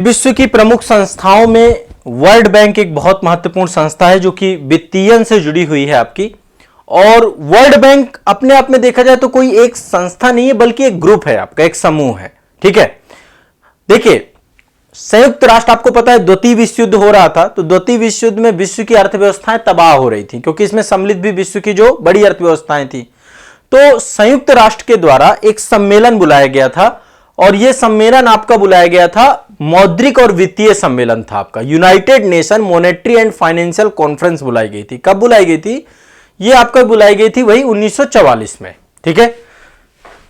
विश्व की प्रमुख संस्थाओं में वर्ल्ड बैंक एक बहुत महत्वपूर्ण संस्था है जो कि वित्तीयन से जुड़ी हुई है आपकी। और वर्ल्ड बैंक अपने आप में देखा जाए तो कोई एक संस्था नहीं है बल्कि एक ग्रुप है आपका, एक समूह है। ठीक है, देखिए संयुक्त राष्ट्र, आपको पता है द्वितीय विश्व युद्ध हो रहा था, तो द्वितीय विश्व युद्ध में विश्व की अर्थव्यवस्थाएं तबाह हो रही थी क्योंकि इसमें सम्मिलित भी विश्व की जो बड़ी अर्थव्यवस्थाएं थी। तो संयुक्त राष्ट्र के द्वारा एक सम्मेलन बुलाया गया था और यह सम्मेलन आपका बुलाया गया था, मौद्रिक और वित्तीय सम्मेलन था आपका, United nation monetary and financial conference बुलाई गई थी। कब बुलाई गई थी? यह आपका बुलाई गई थी वही 1944 में। ठीक है,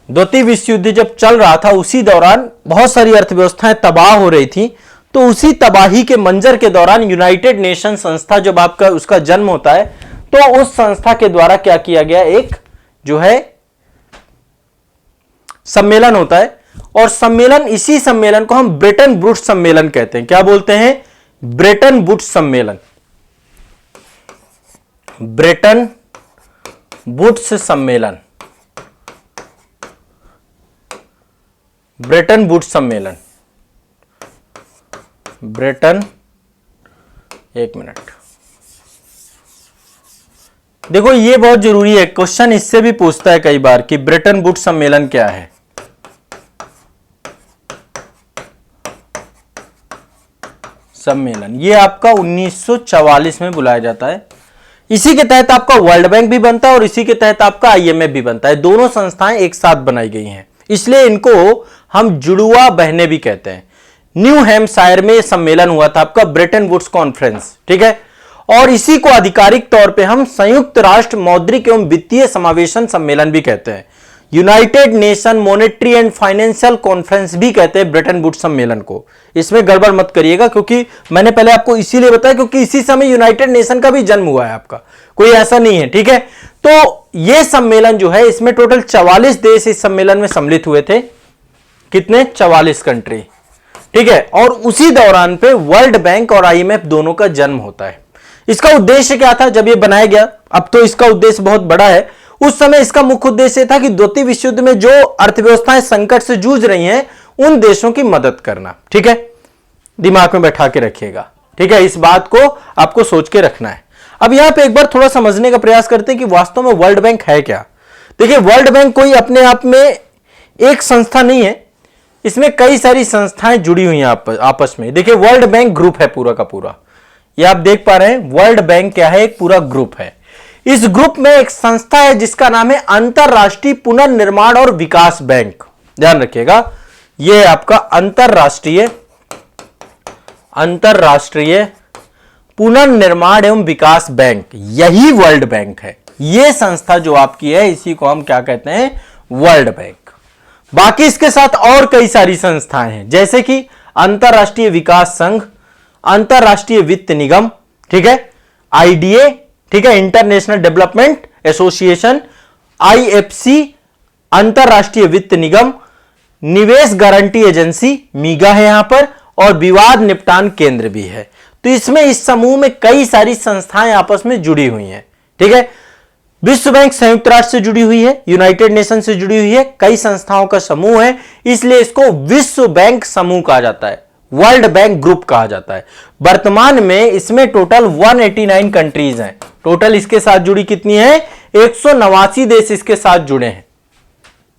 द्वितीय विश्व युद्ध जब चल रहा था उसी दौरान बहुत सारी अर्थव्यवस्थाएं तबाह हो रही थी। तो उसी तबाही के मंजर के दौरान यूनाइटेड नेशन संस्था जब आपका उसका जन्म होता है तो उस संस्था के द्वारा क्या किया गया, एक जो है सम्मेलन होता है। और सम्मेलन, इसी सम्मेलन को हम ब्रेटन वुड्स सम्मेलन कहते हैं। क्या बोलते हैं? ब्रेटन वुड्स सम्मेलन, ब्रेटन वुड्स सम्मेलन, ब्रेटन वुड्स सम्मेलन, ब्रेटन, एक मिनट, देखो ये बहुत जरूरी है, क्वेश्चन इससे भी पूछता है कई बार कि ब्रेटन वुड्स सम्मेलन क्या है। सम्मेलन ये आपका 1944 में बुलाया जाता है। इसी के तहत आपका वर्ल्ड बैंक भी बनता है और इसी के तहत आपका आईएमएफ भी बनता है। दोनों संस्थाएं एक साथ बनाई गई हैं, इसलिए इनको हम जुड़वा बहनें भी कहते हैं। न्यू हैम्पशायर में सम्मेलन हुआ था आपका, ब्रेटन वुड्स कॉन्फ्रेंस। ठीक है, और इसी को आधिकारिक तौर पे हम संयुक्त राष्ट्र मौद्रिक एवं वित्तीय समावेशन सम्मेलन भी कहते हैं। United nation monetary and financial conference भी कहते हैं ब्रेटन वुड्स सम्मेलन को। इसमें गड़बड़ मत करिएगा क्योंकि मैंने पहले आपको इसीलिए बताया क्योंकि इसी समय यूनाइटेड नेशन का भी जन्म हुआ है आपका, कोई ऐसा नहीं है। ठीक है, तो यह सम्मेलन जो है इसमें टोटल 44 देश इस सम्मेलन में सम्मिलित हुए थे। कितने? 44 कंट्री। ठीक है, और उसी दौरान पे वर्ल्ड बैंक और आईएमएफ दोनों का जन्म होता है। इसका उद्देश्य क्या था जब यह बनाया गया? अब तो इसका उद्देश्य बहुत बड़ा है, उस समय इसका मुख्य उद्देश्य था कि द्वितीय विश्व युद्ध में जो अर्थव्यवस्थाएं संकट से जूझ रही हैं उन देशों की मदद करना। ठीक है, दिमाग में बैठा के रखिएगा। ठीक है, इस बात को आपको सोच के रखना है। अब यहां पे एक बार थोड़ा समझने का प्रयास करते हैं कि वास्तव में वर्ल्ड बैंक है क्या। देखिए, वर्ल्ड बैंक कोई अपने आप में एक संस्था नहीं है, इसमें कई सारी संस्थाएं जुड़ी हुई हैं आपस में। देखिए, वर्ल्ड बैंक ग्रुप है पूरा का पूरा, ये आप देख पा रहे हैं। वर्ल्ड बैंक क्या है? एक पूरा ग्रुप है। इस ग्रुप में एक संस्था है जिसका नाम है अंतरराष्ट्रीय पुनर्निर्माण और विकास बैंक। ध्यान रखिएगा, यह आपका अंतरराष्ट्रीय पुनर्निर्माण एवं विकास बैंक, यही वर्ल्ड बैंक है। यह संस्था जो आपकी है इसी को हम क्या कहते हैं? World bank. बाकी इसके साथ और कई सारी संस्थाएं हैं जैसे कि अंतरराष्ट्रीय विकास संघ, अंतरराष्ट्रीय वित्त निगम, ठीक है, आईडीए, ठीक है, इंटरनेशनल डेवलपमेंट एसोसिएशन, आईएफसी, अंतरराष्ट्रीय वित्त निगम, निवेश गारंटी एजेंसी मीगा है यहां पर, और विवाद निपटान केंद्र भी है। तो इसमें इस समूह में कई सारी संस्थाएं आपस में जुड़ी हुई हैं। ठीक है, विश्व बैंक संयुक्त राष्ट्र से जुड़ी हुई है, यूनाइटेड नेशन से जुड़ी हुई है, कई संस्थाओं का समूह है, इसलिए इसको विश्व बैंक समूह कहा जाता है, वर्ल्ड बैंक ग्रुप कहा जाता है। वर्तमान में इसमें टोटल 189 कंट्रीज हैं। टोटल इसके साथ जुड़ी कितनी है? 189 देश इसके साथ जुड़े हैं।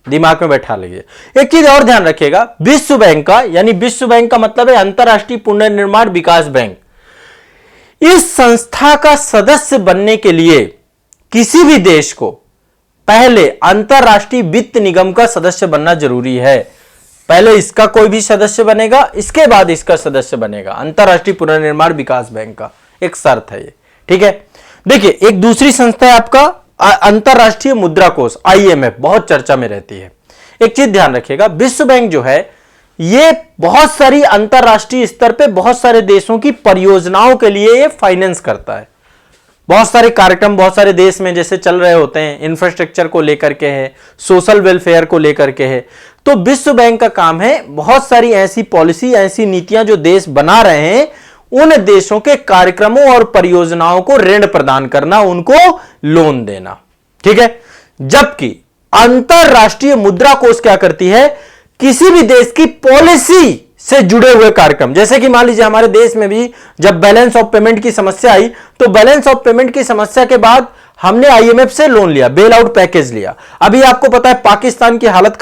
दिमाग में बैठा लीजिए। एक चीज और ध्यान रखिएगा, विश्व बैंक का, यानी विश्व बैंक का मतलब है अंतरराष्ट्रीय पुनर्निर्माण विकास बैंक। इस संस्था का सदस्य बनने के लिए किसी भी देश को पहले अंतरराष्ट्रीय वित्त निगम का सदस्य बनना जरूरी है। पहले इसका कोई भी सदस्य बनेगा, इसके बाद इसका सदस्य बनेगा। अंतरराष्ट्रीय पुनर्निर्माण विकास बैंक का एक शर्त है ये। ठीक है, देखिए एक दूसरी संस्था है आपका अंतरराष्ट्रीय मुद्रा कोष, आईएमएफ, बहुत चर्चा में रहती है। एक चीज ध्यान रखिएगा, विश्व बैंक जो है ये बहुत सारी अंतरराष्ट्रीय स्तर पे बहुत सारे देशों की परियोजनाओं के लिए ये फाइनेंस करता है। बहुत सारे कार्यक्रम बहुत सारे देश में जैसे चल रहे होते हैं, इंफ्रास्ट्रक्चर को लेकर के है, सोशल वेलफेयर को लेकर के है। तो विश्व बैंक का काम है बहुत सारी ऐसी पॉलिसी, ऐसी नीतियां जो देश बना रहे हैं उन देशों के कार्यक्रमों और परियोजनाओं को ऋण प्रदान करना, उनको लोन देना। ठीक है, जबकि अंतरराष्ट्रीय मुद्रा कोष क्या करती है? किसी भी देश की पॉलिसी से जुड़े हुए कार्यक्रम, जैसे कि मान लीजिए हमारे देश में भी जब बैलेंस ऑफ पेमेंट की समस्या आई, तो बैलेंस ऑफ पेमेंट की समस्या के बाद हमने आईएमएफ से लोन लिया, बेल आउट पैकेज लिया। अभी आपको पता है पाकिस्तान की हालत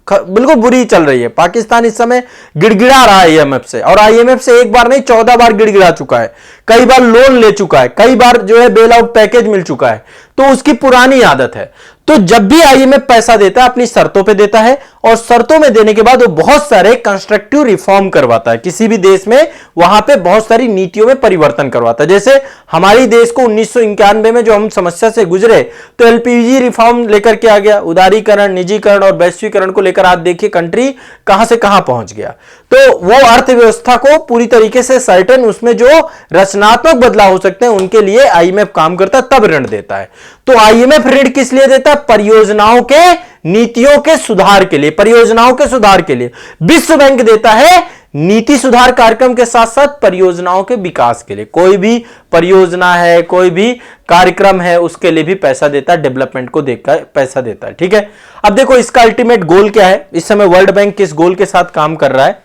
बिल्कुल बुरी चल रही है। पाकिस्तान इस समय गिड़गिड़ा रहा है आईएमएफ से, और आईएमएफ से एक बार नहीं 14 बार गिड़गिड़ा चुका है, कई बार लोन ले चुका है, कई बार जो है बेल आउट पैकेज मिल चुका है। तो उसकी पुरानी आदत है। तो जब भी आईएमएफ पैसा देता है अपनी शर्तों पे देता है, और शर्तों में देने के बाद वो बहुत सारे कंस्ट्रक्टिव रिफॉर्म करवाता है। किसी भी देश में वहां पे बहुत सारी नीतियों में परिवर्तन करवाता है। जैसे हमारी देश को 1991 में जो हम समस्या से गुजरे, तो एलपीजी रिफॉर्म लेकर के आ गया, उदारीकरण, निजीकरण और वैश्वीकरण को लेकर आज देखिए कंट्री कहां से कहां पहुंच गया। तो वो अर्थव्यवस्था को पूरी तरीके से सर्टेन उसमें जो रचनात्मक बदलाव हो सकते हैं उनके लिए आईएमएफ काम करता है, तब ऋण देता है। तो आईएमएफ ऋण किस लिए देता है? परियोजनाओं के नीतियों के सुधार के लिए, परियोजनाओं के सुधार के लिए। विश्व बैंक देता है नीति सुधार कार्यक्रम के साथ साथ परियोजनाओं के विकास के लिए। कोई भी परियोजना है, कोई भी कार्यक्रम है, उसके लिए भी पैसा देता है, डेवलपमेंट को देखकर पैसा देता है। ठीक है, अब देखो इसका अल्टीमेट गोल क्या है। इस समय वर्ल्ड बैंक किस गोल के साथ काम कर रहा है?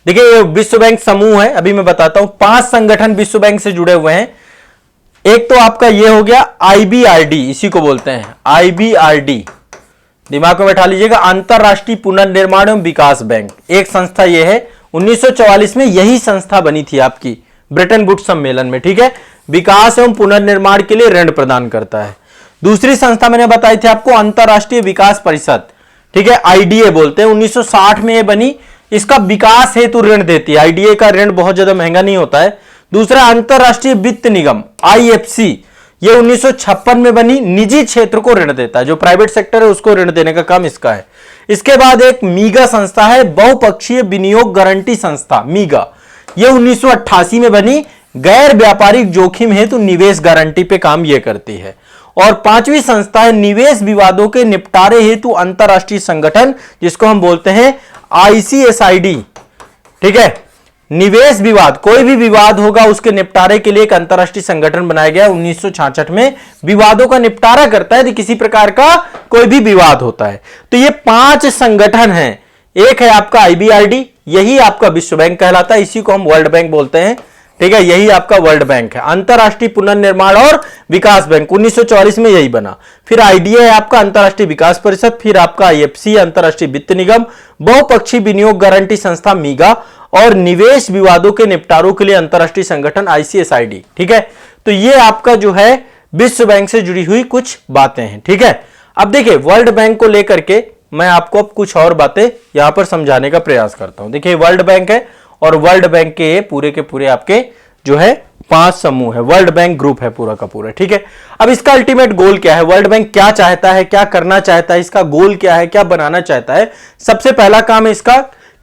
देखिए ये विश्व बैंक समूह है, अभी मैं बताता हूं। 5 संगठन विश्व बैंक से जुड़े हुए हैं। एक तो आपका ये हो गया आईबीआरडी, इसी को बोलते हैं आईबीआरडी, दिमाग में बैठा लीजिएगा, अंतरराष्ट्रीय पुनर्निर्माण एवं विकास बैंक। एक संस्था ये है, 1944 में यही संस्था बनी थी आपकी ब्रेटन वुड्स सम्मेलन में। ठीक है, विकास एवं पुनर्निर्माण के लिए ऋण प्रदान करता है। दूसरी संस्था मैंने बताई थी आपको अंतरराष्ट्रीय विकास परिषद, ठीक है, आईडीए बोलते हैं, 1960 में ये बनी, इसका विकास हेतु ऋण देती है। आईडीए का ऋण बहुत ज्यादा महंगा नहीं होता है। दूसरा अंतरराष्ट्रीय वित्त निगम आईएफसी, ये 1956 में बनी, निजी क्षेत्र को ऋण देता है, जो प्राइवेट सेक्टर है उसको ऋण देने का काम इसका है। इसके बाद एक मीगा संस्था है, बहुपक्षीय विनियोग गारंटी संस्था मीगा, ये 1988 में बनी, गैर व्यापारिक जोखिम हेतु निवेश गारंटी पे काम ये करती है। और 5वीं संस्था है निवेश विवादों के निपटारे हेतु अंतरराष्ट्रीय संगठन, जिसको हम बोलते हैं आईसीएसआईडी। ठीक है, निवेश विवाद, कोई भी विवाद होगा उसके निपटारे के लिए एक अंतरराष्ट्रीय संगठन बनाया गया 1966 में, विवादों का निपटारा करता है यदि किसी प्रकार का कोई भी विवाद होता है। तो ये 5 संगठन हैं। एक है आपका आईबीआरडी, यही आपका विश्व बैंक कहलाता है, इसी को हम वर्ल्ड बैंक बोलते हैं। ठीक है, यही आपका वर्ल्ड बैंक है। अंतरराष्ट्रीय पुनर्निर्माण और विकास बैंक 1944 में यही बना। फिर आईडीए है आपका अंतरराष्ट्रीय विकास परिषद, फिर आपका आईएफसी अंतरराष्ट्रीय वित्त निगम, बहुपक्षीय विनियोग गारंटी संस्था मीगा, और निवेश विवादों के निपटारों के लिए अंतरराष्ट्रीय संगठन आईसीएसआईडी। ठीक है, तो ये आपका जो है विश्व बैंक से जुड़ी हुई कुछ बातें हैं। ठीक है, अब देखिए वर्ल्ड बैंक को लेकर के मैं आपको अब कुछ और बातें यहां पर समझाने का प्रयास करता हूं। देखिए वर्ल्ड बैंक है, और वर्ल्ड बैंक के पूरे आपके जो है 5 समूह है, वर्ल्ड बैंक ग्रुप है पूरा का पूरा। ठीक है, अब इसका अल्टीमेट गोल क्या है, वर्ल्ड बैंक क्या चाहता है, क्या करना चाहता है, इसका गोल क्या है, क्या बनाना चाहता है। सबसे पहला काम है इसका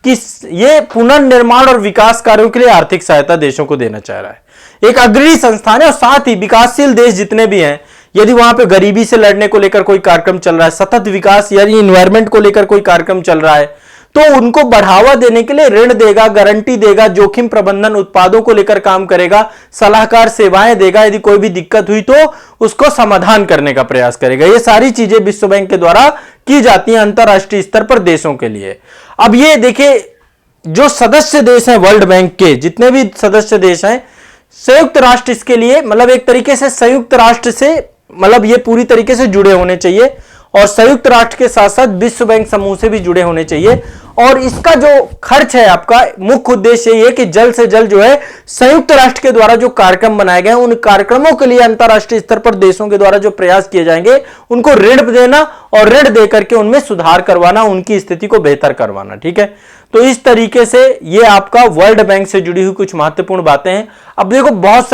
कि ये पुनर्निर्माण और विकास कार्यों के लिए आर्थिक सहायता देशों को देना चाह रहा है। एक अग्रणी संस्थान है, और साथ ही विकासशील देश जितने भी हैं, यदि वहां पे गरीबी से लड़ने को लेकर कोई कार्यक्रम चल रहा है, सतत विकास यानी इन्वायरमेंट को लेकर कोई कार्यक्रम चल रहा है, तो उनको बढ़ावा देने के लिए ऋण देगा, गारंटी देगा, जोखिम प्रबंधन उत्पादों को लेकर काम करेगा, सलाहकार सेवाएं देगा, यदि कोई भी दिक्कत हुई तो उसको समाधान करने का प्रयास करेगा। ये सारी चीजें विश्व बैंक के द्वारा की जाती हैं अंतरराष्ट्रीय स्तर पर देशों के लिए। अब ये देखिए जो सदस्य देश हैं वर्ल्ड बैंक के, जितने भी सदस्य देश हैं, संयुक्त राष्ट्र इसके लिए मतलब एक तरीके से संयुक्त राष्ट्र से मतलब ये पूरी तरीके से जुड़े होने चाहिए, और संयुक्त राष्ट्र के साथ साथ विश्व बैंक समूह से भी जुड़े होने चाहिए। और इसका जो खर्च है आपका मुख्य उद्देश्य ये है कि जल्द से जल्द जो है संयुक्त राष्ट्र के द्वारा जो कार्यक्रम बनाए गए हैं उन कार्यक्रमों के लिए अंतरराष्ट्रीय स्तर पर देशों के द्वारा जो प्रयास किए जाएंगे उनको ऋण देना, और ऋण देकर के उनमें सुधार करवाना, उनकी स्थिति को बेहतर करवाना। ठीक है, तो इस तरीके से ये आपका वर्ल्ड बैंक से जुड़ी हुई कुछ महत्वपूर्ण बातें हैं। अब देखो बहुत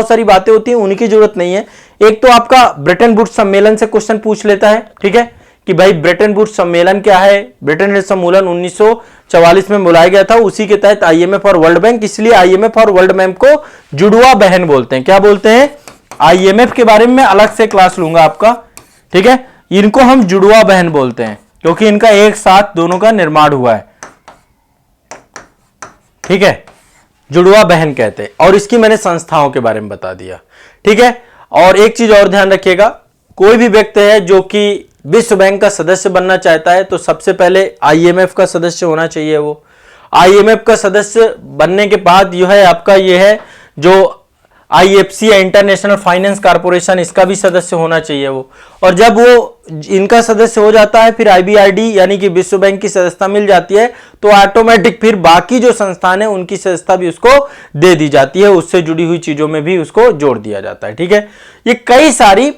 सारी बातें होती हैं, उनकी जरूरत नहीं है। एक तो आपका ब्रेटन वुड्स सम्मेलन से क्वेश्चन पूछ लेता है, ठीक है, कि भाई ब्रेटन वुड्स सम्मेलन क्या है। ब्रेटन वुड्स सम्मेलन 1944 में बुलाया गया था, उसी के तहत आईएमएफ और वर्ल्ड बैंक, इसलिए आईएमएफ और वर्ल्ड बैंक को जुड़वा बहन बोलते हैं। क्या बोलते हैं? आईएमएफ के बारे में अलग से क्लास लूंगा आपका, ठीक है, इनको हम जुड़वा बहन बोलते हैं क्योंकि इनका एक साथ दोनों का निर्माण हुआ है। ठीक है, जुड़वा बहन कहते हैं, और इसकी मैंने संस्थाओं के बारे में बता दिया। ठीक है, और एक चीज और ध्यान रखिएगा, कोई भी व्यक्ति है जो कि विश्व बैंक का सदस्य बनना चाहता है तो सबसे पहले आईएमएफ का सदस्य होना चाहिए। वो आईएमएफ का सदस्य बनने के बाद जो है आपका ये है जो आईएफसी या इंटरनेशनल फाइनेंस कॉर्पोरेशन, इसका भी सदस्य होना चाहिए वो। और जब वो इनका सदस्य हो जाता है फिर आईबीआरडी यानी कि विश्व बैंक की सदस्यता मिल जाती है तो ऑटोमेटिक फिर बाकी जो संस्थान है उनकी सदस्यता भी उसको दे दी जाती है, उससे जुड़ी हुई चीजों में भी उसको जोड़ दिया जाता है। ठीक है, ये कई सारी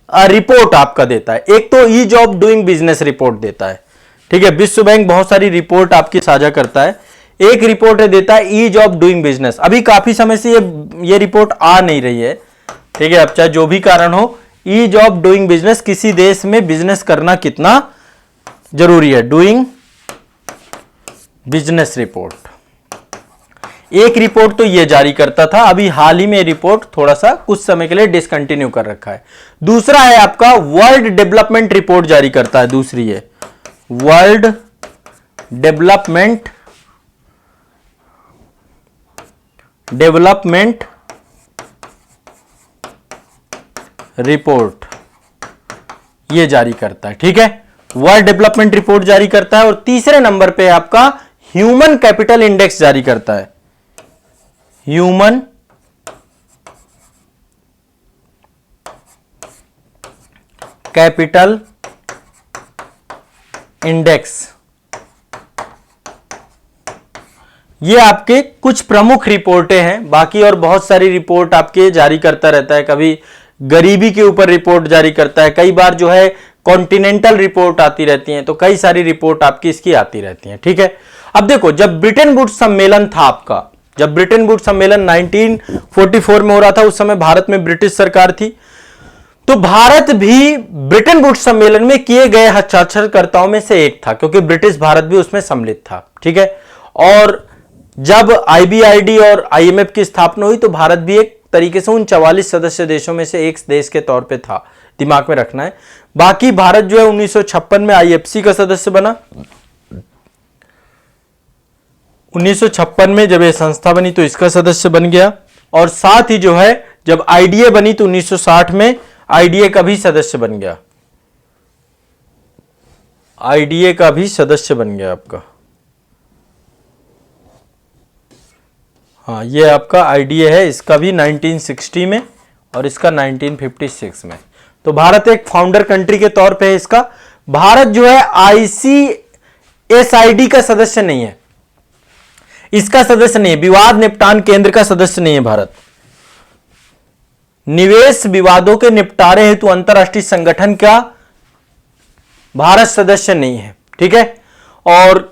रिपोर्ट आपका देता है। एक तो ease of doing business report देता है। ठीक है, विश्व बैंक बहुत सारी रिपोर्ट आपकी साझा करता है। एक रिपोर्ट देता है ईज ऑफ डूइंग बिजनेस। अभी काफी समय से ये रिपोर्ट आ नहीं रही है। ठीक है, अब चाहे जो भी कारण हो, ईज ऑफ डूइंग बिजनेस, किसी देश में बिजनेस करना कितना जरूरी है, डूइंग बिजनेस रिपोर्ट। एक रिपोर्ट तो ये जारी करता था, अभी हाल ही में रिपोर्ट थोड़ा सा कुछ समय के लिए डिसकंटिन्यू कर रखा है। दूसरा है आपका वर्ल्ड डेवलपमेंट रिपोर्ट जारी करता है। दूसरी है वर्ल्ड डेवलपमेंट रिपोर्ट ये जारी करता है। ठीक है, वर्ल्ड डेवलपमेंट रिपोर्ट जारी करता है। और तीसरे नंबर पे आपका ह्यूमन कैपिटल इंडेक्स जारी करता है। ह्यूमन कैपिटल इंडेक्स, ये आपके कुछ प्रमुख रिपोर्टें हैं। बाकी और बहुत सारी रिपोर्ट आपके जारी करता रहता है। कभी गरीबी के ऊपर रिपोर्ट जारी करता है, कई बार जो है कॉन्टिनेंटल रिपोर्ट आती रहती हैं, तो कई सारी रिपोर्ट आपकी इसकी आती रहती हैं। ठीक है, अब देखो जब ब्रिटेन वुड्स सम्मेलन था आपका, जब ब्रिटेन वुड्स सम्मेलन 1944 में हो रहा था, उस समय भारत में ब्रिटिश सरकार थी, तो भारत भी ब्रिटेन वुड्स सम्मेलन में किए गए हस्ताक्षरकर्ताओं में से एक था, क्योंकि ब्रिटिश भारत भी उसमें सम्मिलित था। ठीक है, और जब आईबीआरडी और आईएमएफ की स्थापना हुई तो भारत भी एक तरीके से उन 44 सदस्य देशों में से एक देश के तौर पे था, दिमाग में रखना है। बाकी भारत जो है 1956 में आईएफसी का सदस्य बना। 1956 में जब यह संस्था बनी तो इसका सदस्य बन गया। और साथ ही जो है जब आईडीए बनी तो 1960 में आईडीए का भी सदस्य बन गया। आईडीए का भी सदस्य बन गया आपका। हाँ, ये आपका आईडीए है, इसका भी 1960 में और इसका 1956 में। तो भारत एक फाउंडर कंट्री के तौर पे है इसका। भारत जो है आईसीएसआईडी का सदस्य नहीं है, इसका सदस्य नहीं है, विवाद निपटान केंद्र का सदस्य नहीं है भारत। निवेश विवादों के निपटारे हेतु अंतरराष्ट्रीय संगठन का भारत सदस्य नहीं है। ठीक है, और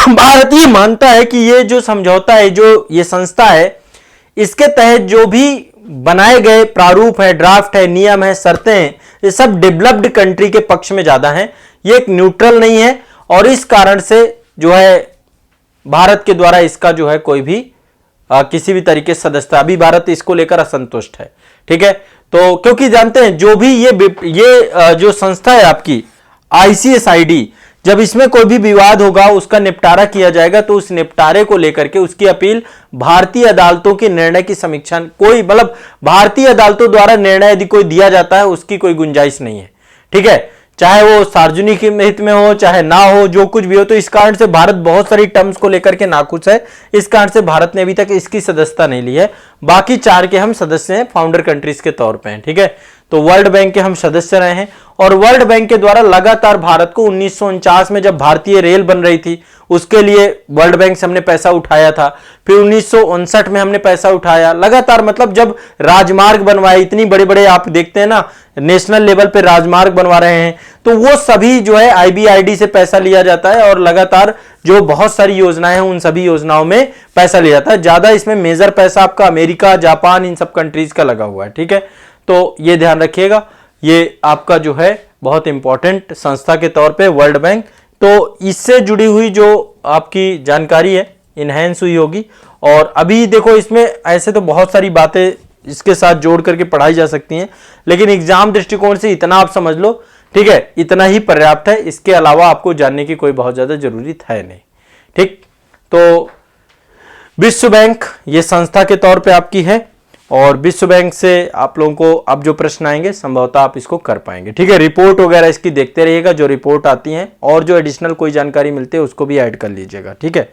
भारत ये मानता है कि ये जो समझौता है, जो ये संस्था है, इसके तहत जो भी बनाए गए प्रारूप है, ड्राफ्ट है, नियम है, शर्तें हैं, ये सब डेवलप्ड कंट्री के पक्ष में ज्यादा हैं। ये एक न्यूट्रल नहीं है और इस कारण से जो है भारत के द्वारा इसका जो है कोई भी किसी भी तरीके से सदस्यता, अभी भारत इसको लेकर असंतुष्ट है। ठीक है, तो क्योंकि जानते हैं जो भी ये जो संस्था है आपकी आईसीएसआईडी, जब इसमें कोई भी विवाद होगा उसका निपटारा किया जाएगा तो उस निपटारे को लेकर के उसकी अपील भारतीय अदालतों के निर्णय की समीक्षा, कोई मतलब भारतीय अदालतों द्वारा निर्णय यदि कोई दिया जाता है उसकी कोई गुंजाइश नहीं है। ठीक है, चाहे वो सार्वजनिक हित में हो चाहे ना हो, जो कुछ भी हो। तो इस कारण से भारत बहुत सारी टर्म्स को लेकर के नाखुश है। इस कारण से भारत ने अभी तक इसकी सदस्यता नहीं ली है। बाकी 4 के हम सदस्य हैं, फाउंडर कंट्रीज के तौर पे हैं। ठीक है, तो वर्ल्ड बैंक के हम सदस्य रहे हैं और वर्ल्ड बैंक के द्वारा लगातार भारत को 1949 में जब भारतीय रेल बन रही थी उसके लिए वर्ल्ड बैंक से हमने पैसा उठाया था। फिर 1959 में हमने पैसा उठाया लगातार, मतलब जब राजमार्ग बनवाए, इतनी बड़े बड़े आप देखते हैं ना नेशनल लेवल पे राजमार्ग बनवा रहे हैं, तो वो सभी जो है आईबीआरडी से पैसा लिया जाता है और लगातार जो बहुत सारी योजनाएं हैं उन सभी योजनाओं में पैसा लिया जाता है। ज्यादा इसमें मेजर पैसा आपका अमेरिका, जापान, इन सब कंट्रीज का लगा हुआ है। ठीक है, तो ये ध्यान रखिएगा, ये आपका जो है बहुत इंपॉर्टेंट संस्था के तौर पे वर्ल्ड बैंक। तो इससे जुड़ी हुई जो आपकी जानकारी है इनहेंस हुई होगी। और अभी देखो इसमें ऐसे तो बहुत सारी बातें इसके साथ जोड़ करके पढ़ाई जा सकती हैं, लेकिन एग्जाम दृष्टिकोण से इतना आप समझ लो। ठीक है, इतना ही पर्याप्त है, इसके अलावा आपको जानने की कोई बहुत ज्यादा जरूरत है नहीं। ठीक, तो विश्व बैंक ये संस्था के तौर पे आपकी है और विश्व बैंक से आप लोगों को अब जो प्रश्न आएंगे संभवतः आप इसको कर पाएंगे। ठीक है, रिपोर्ट वगैरह इसकी देखते रहिएगा, जो रिपोर्ट आती हैं और जो एडिशनल कोई जानकारी मिलती है उसको भी ऐड कर लीजिएगा। ठीक है।